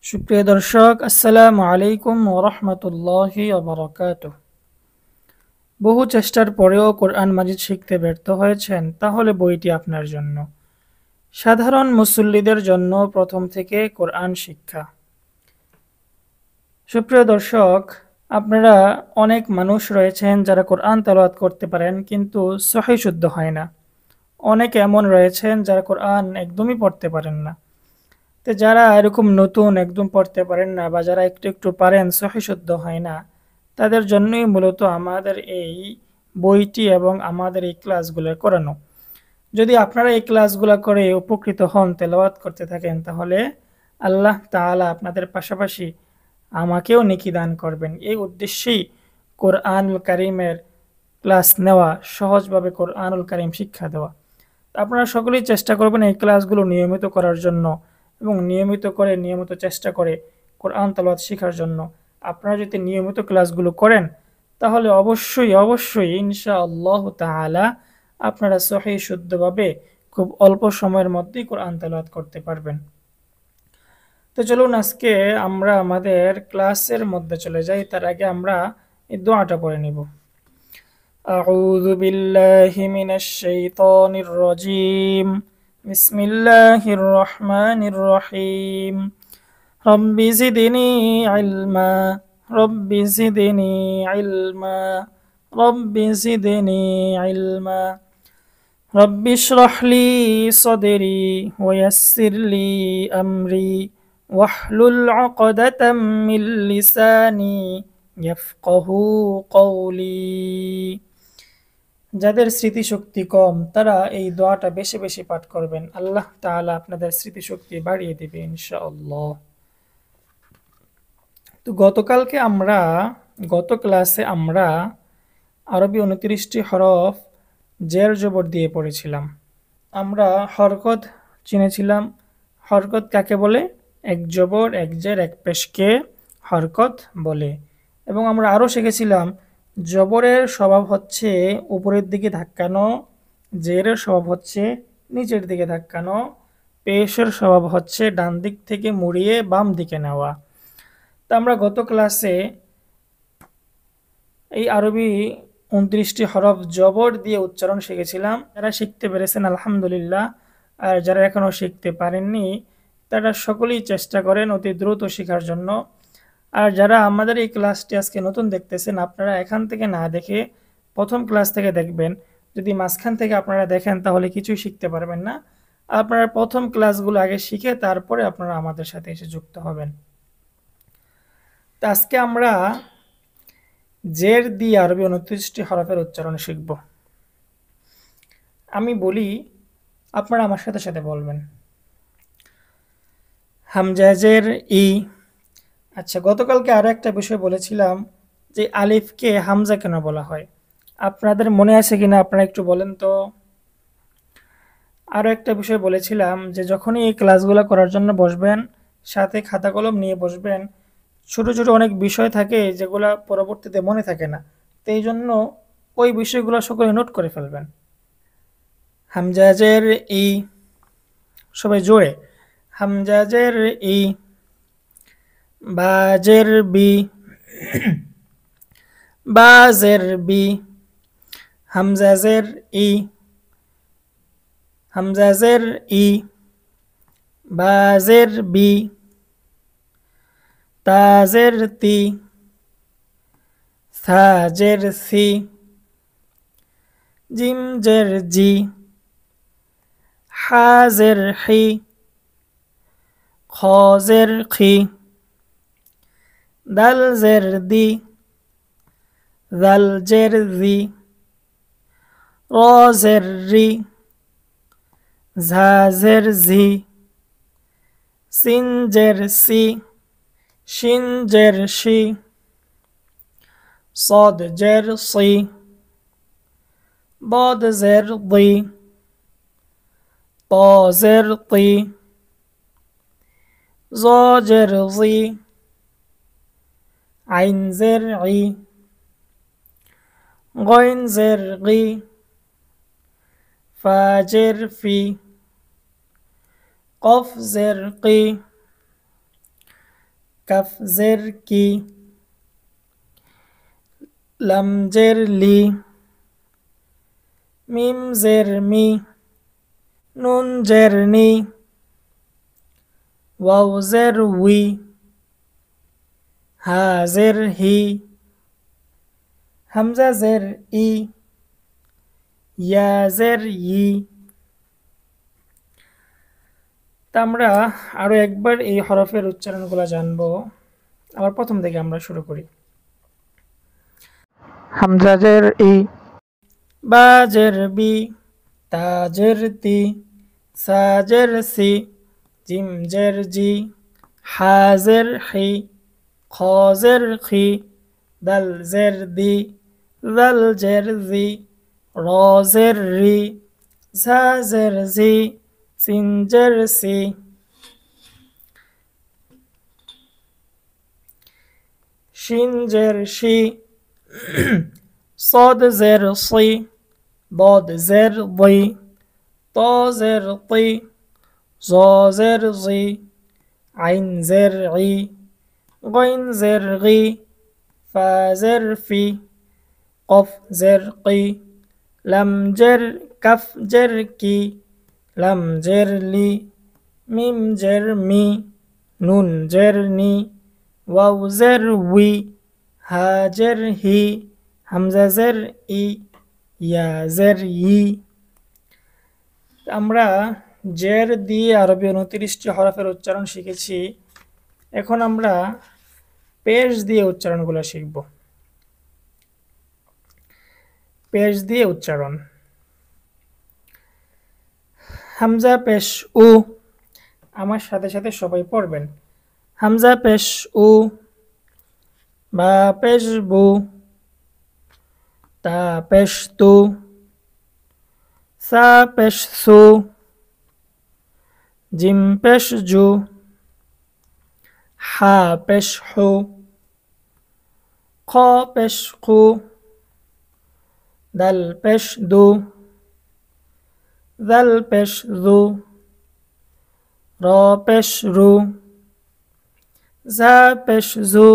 সুপ্রিয় দর্শক, আসসালামু আলাইকুম ওয়া রাহমাতুল্লাহি ওয়া বারাকাতুহু। বহু চেষ্টার পরেও কোরআন মাজিদ শিখতে ব্যর্থ হয়েছেন, তাহলে বইটি আপনার জন্য। সাধারণ মুসল্লিদের জন্য প্রথম থেকে কোরআন শিক্ষা। সুপ্রিয় দর্শক, আপনারা অনেক মানুষ রয়েছেন যারা কোরআন তেলাওয়াত করতে পারেন কিন্তু সহিহ শুদ্ধ হয় না। অনেকে এমন রয়েছেন যারা কোরআন একদমই পড়তে পারেন না। তো যারা এরকম নতুন একদম পড়তে পারেন না বা যারা একটু একটু পারেন সহিহ শুদ্ধ হয় না, তাদের জন্যই মূলত আমাদের এই বইটি এবং আমাদের এই ক্লাসগুলো করানো। যদি আপনারা এই ক্লাসগুলো করে উপকৃত হন, তেলাওয়াত করতে থাকেন, তাহলে আল্লাহ তাআলা আপনাদের পাশাপাশি আমাকেও নেকি দান করবেন। এই উদ্দেশ্যেই কোরআনুল কারীমের ক্লাস নেওয়া, সহজভাবে কোরআনুল কারীম শিক্ষা দেওয়া। আপনারা সকলেই চেষ্টা করবেন এই ক্লাসগুলো নিয়মিত করার জন্য এবং নিয়মিত চেষ্টা করে কোরআন তেলাওয়াত শেখার জন্য। আপনারা যদি নিয়মিত ক্লাসগুলো করেন, তাহলে অবশ্যই ইনশাআল্লাহ তাআলা আপনারা সহিহ শুদ্ধভাবে খুব অল্প সময়ের মধ্যেই কোরআন তেলাওয়াত করতে পারবেন। তো চলুন আজকে আমরা আমাদের ক্লাসের মধ্যে চলে যাই। তার আগে আমরা এই দোয়াটা পড়ে নিব। أعوذ بالله من الشيطان الرجيم. بسم الله الرحمن الرحيم. رب زدني علما. رب زدني علما. رب زدني علما. رب اشرح لي صدري ويسر لي أمري واحلل عقدة من لساني يفقه قولي. যাদের স্মৃতিশক্তি কম তারা এই দোয়াটা বেশি বেশি পাঠ করবেন। আল্লাহ তাআলা আপনাদের স্মৃতিশক্তি বাড়িয়ে দিবে ইনশাআল্লাহ। তো গত ক্লাসে আমরা আরবি 29টি হরফ জের জবর দিয়ে পড়েছিলাম। আমরা হরকত চিনেছিলাম। হরকত কাকে বলে? এক জবর, এক জের, এক পেশকে হরকত বলে। এবং আমরা আরও শিখেছিলাম জবরের স্বভাব হচ্ছে উপরের দিকে ধাক্কানো, জেরের স্বভাব হচ্ছে নিচের দিকে ধাক্কানো, পেশের স্বভাব হচ্ছে ডান দিক থেকে মুড়িয়ে বাম দিকে নেওয়া। তা আমরা গত ক্লাসে এই আরবি 29টি হরফ জবর দিয়ে উচ্চারণ শিখেছিলাম। যারা শিখতে পেরেছেন আলহামদুলিল্লাহ, আর যারা এখনও শিখতে পারেননি তারা সকলেই চেষ্টা করেন অতি দ্রুত শেখার জন্য। আর যারা আমাদের এই ক্লাসটি আজকে নতুন দেখতেছেন, আপনারা এখান থেকে না দেখে প্রথম ক্লাস থেকে দেখবেন। যদি মাঝখান থেকে আপনারা দেখেন তাহলে কিছুই শিখতে পারবেন না। আপনারা প্রথম ক্লাসগুলো আগে শিখে তারপরে আপনারা আমাদের সাথে এসে যুক্ত হবেন। তো আজকে আমরা জের দিয়ে আরবি 29টি হরফের উচ্চারণ শিখব। আমি বলি, আপনারা আমার সাথে সাথে বলবেন। হামজা জের ই। আচ্ছা, গতকালকে আরো একটা বিষয় বলেছিলাম যে আলিফকে হামজা কেন বলা হয়। আপনাদের মনে আছে কিনা আপনারা একটু বলেন তো। আরও একটা বিষয় বলেছিলাম যে যখনই এই ক্লাসগুলো করার জন্য বসবেন, সাথে খাতা কলম নিয়ে বসবেন। ছোট ছোট অনেক বিষয় থাকে যেগুলো পরবর্তীতে মনে থাকে না, তো এই জন্য ওই বিষয়গুলো সকলে নোট করে ফেলবেন। হামজাজের ই, সবাই জোরে। হামজাজের ই। বাজের বি। বাজের বি। হামজাজের ই। হামজাজের ই। বাজের বি। তাজের তি। সাজের সি। জিমজের জি। হাজের হি। খজের খি। দালজের দি। জালজের জি। রজের রি। ঝাজের ঝি। সিনজের সি। শিনজের শি। صادجر صي. ضادزر ضي. طازر طي. زاجر ضي. عينزر عي. غينزر غي. فاجر في. قفزر قي. কাফ জের কি, লাম জের লি, মিম জের মি, নুন জের নি, ওয়াও জের উই, হা জের হি, হামজা জের ই, ইয়া জের ই। তা আমরা আরো একবার এই হরফের উচ্চারণগুলো জানবো। আবার প্রথম থেকে আমরা শুরু করি। হামজা জের ই, বা জের বি, তা জের তি, সা জের সি, জিম জের জি, হা জের হি, খ জের খি, দাল জের দি, দাল জের জি, র জের রি, ঝা জের জি, সিন জের সি, শিন জের শি, صاد زر صي، ضاد زر ضي، طا زر طي، ظا زر ظي، عين زر عي، غين زر غي، فا زر في، قف زر قي، لم جر كف جر كي، لم جر لي، ميم جر مي، نون جر ني، واو زر وي، হা জের হি, হামজা জের ই, ইয়া জের ই। আমরা জের দিয়ে আরবি 29টি হরফের উচ্চারণ শিখেছি। এখন আমরা পেশ দিয়ে উচ্চারণগুলো শিখব। পেশ দিয়ে উচ্চারণ। হামজা পেশ উ, আমার সাথে সাথে সবাই পড়বেন। হামজা পেশ উ, বা পেশ বু, তা পেশ তু, সা পেশ সু, জিম পেশ জু, হা পেশ হু, খ পেশ খু, দাল পেশ দু, দাল পেশ দু, র পেশ রু, ঝা পেশ জু,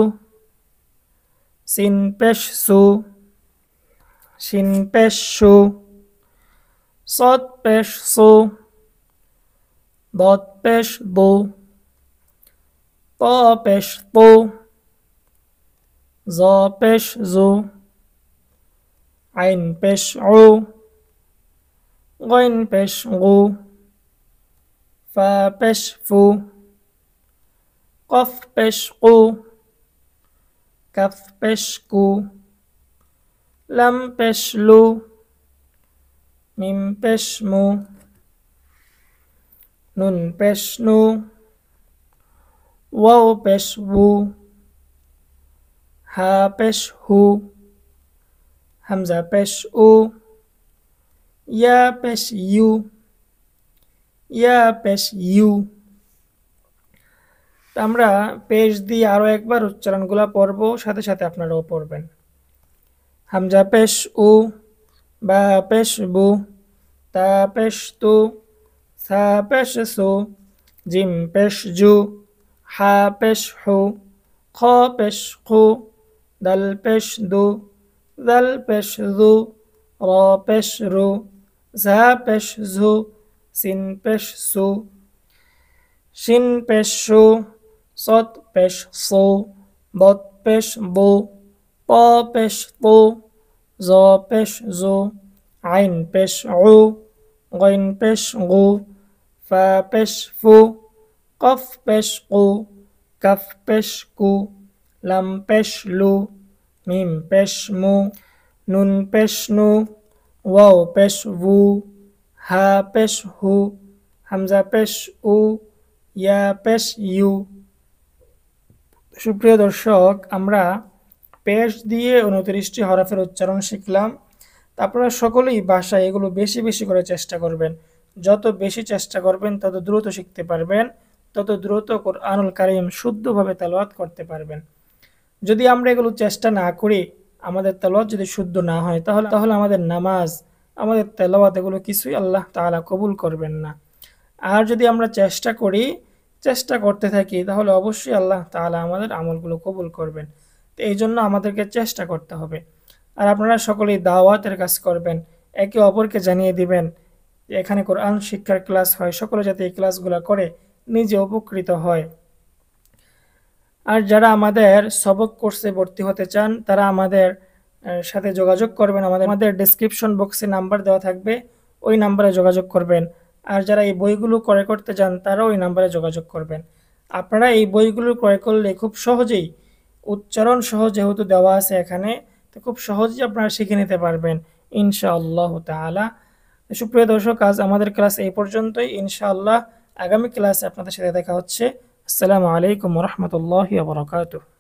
সিন পেশ সু, শিন পেশ সু, صاد পেশ সু, ضاد পেশ দু, ত পেশ তু, জ পেশ জু, আইন পেশ উ, গইন পেশ গু, ফা পেশ ফু, কফ পেশ কু, কাফ পেশ কু, লাম পেশ লু, মিম পেশ মু, নুন পেশ নু, ওয়াও পেশ ওউ, হা পেশ হু, হামজা পেশ উ, ইয়া পেশ ইউ, ইয়া পেশ ইউ। আমরা পেশ দিয়ে আরো একবার উচ্চারণগুলো পড়ব, সাথে সাথে আপনারাও পড়বেন। হামজা পেশ উ, বা পেশ বু, তা পেশ তু, সা পেশ সু, জিম পেশ জু, হা পেশ হু, খ পেশ খু, দাল পেশ দু, দাল পেশ দু, র পেশ রু, ঝা পেশ ঝু, সিন পেশ সু, শিন পেশ সু, صاد পেশ সু, ضاد পেশ বু, ত পেশ তু, জ পেশ জু, আইন পেশ উ, গইন পেশ গু, ফা পেশ ফু, কফ পেশ কু, কাফ পেশ কু, লাম পেশ লু, মিম পেশ মু, নুন পেশ নু, ওয়াও পেশ ওউ, হা পেশ হু, হামজা পেশ উ, ইয়া পেশ ইউ। সুপ্রিয় দর্শক, আমরা পেশ দিয়ে 29টি হরফের উচ্চারণ শিখলাম। আপনারা সকলেই বাসায় এগুলো বেশি বেশি করে চেষ্টা করবেন। যত বেশি চেষ্টা করবেন তত দ্রুত শিখতে পারবেন, তত দ্রুত কোরআনুল কারীম শুদ্ধভাবে তেলাওয়াত করতে পারবেন। যদি আমরা এগুলো চেষ্টা না করি, আমাদের তেলাওয়াত যদি শুদ্ধ না হয়, তাহলে আমাদের নামাজ, আমাদের তেলাওয়াত এগুলো কিছুই আল্লাহ তাআলা কবুল করবেন না। আর যদি আমরা চেষ্টা করি, চেষ্টা করতে থাকি, তাহলে অবশ্যই আল্লাহ তাআলা আমাদের আমলগুলো কবুল করবেন। তো এই জন্য আমাদেরকে চেষ্টা করতে হবে। আর আপনারা সকলেই দাওয়াতের কাজ করবেন, একে অপরকে জানিয়ে দিবেন যে এখানে কোরআন শিক্ষার ক্লাস হয়, সকলে যাতে এই ক্লাসগুলো করে নিজে উপকৃত হয়। আর যারা আমাদের সবক কোর্সে ভর্তি হতে চান তারা আমাদের সাথে যোগাযোগ করবেন। আমাদের ডেসক্রিপশন বক্সে নাম্বার দেওয়া থাকবে, ওই নাম্বারে যোগাযোগ করবেন। আর যারা এই বইগুলো ক্রয় করতে চান তারাও ওই নাম্বারে যোগাযোগ করবেন। আপনারা এই বইগুলো ক্রয় করলে খুব সহজেই, উচ্চারণ সহ যেহেতু দেওয়া আছে এখানে, তো খুব সহজেই আপনারা শিখে নিতে পারবেন ইনশাআল্লাহ তাআলা। সুপ্রিয় দর্শক, আজ আমাদের ক্লাস এই পর্যন্তই। ইনশাআল্লাহ আগামী ক্লাসে আপনাদের সাথে দেখা হচ্ছে। আসসালামু আলাইকুম ওয়া রাহমাতুল্লাহি ওয়া বারাকাতুহু।